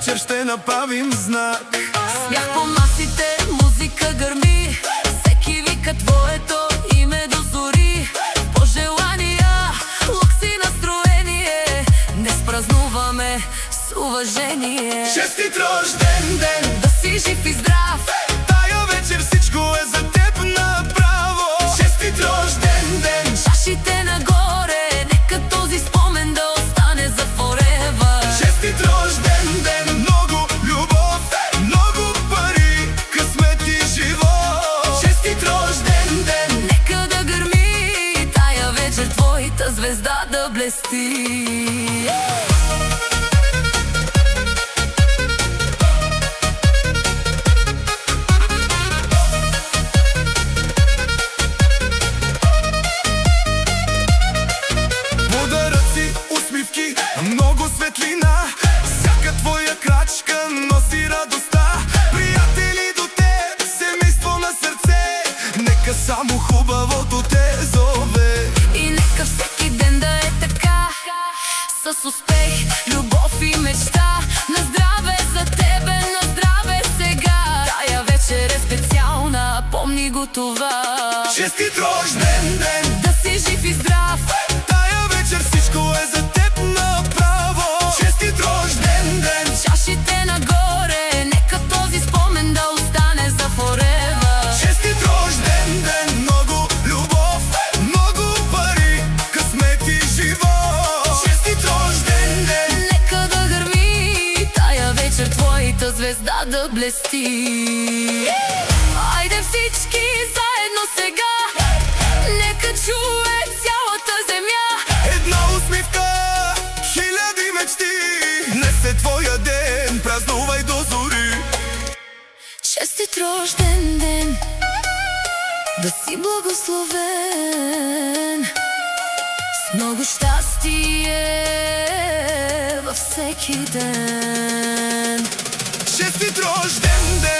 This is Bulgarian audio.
вечер ще направим знак. Смях по масите, музика гърми, всеки вика твоето име до зори. Пожелания, лукси настроение, днес празнуваме с уважение. Честит рожден ден, да си жив и здрав, тая вечер всичко е за теб направо. Честит рожден ден, чашите нагоре, нека този спомен да остане за forever. честит рожден ден, много любов, много пари, късмет и живот. Честит рожден ден, нека да гърми, тая вечер твоята звезда да блести. усмивки, много светлина, всяка твоя крачка носи радостта. Приятели до теб, семейство на сърце, нека само хубавото те зове. И нека всеки ден да е така, с успех, любов и мечта. На здраве за тебе, на здраве сега, тая вечер е специална, помни го това. Честит рожден ден, да си жив и здрав, тая вечер всичко е за теб направо. Честит рожден ден, чашите нагоре, нека този спомен да остане за forever. честит рожден ден, много любов, много пари, късмет и живот. Честит рожден ден, нека да гърми, тая вечер твоята звезда да блести. Айде всички заедно сега, нека чуе цялата земя. една усмивка, хиляди мечти, днес е твоя ден, празнувай до зори. Честит рожден ден, да си благословен, с много щастие във всеки ден. Честит рожден ден.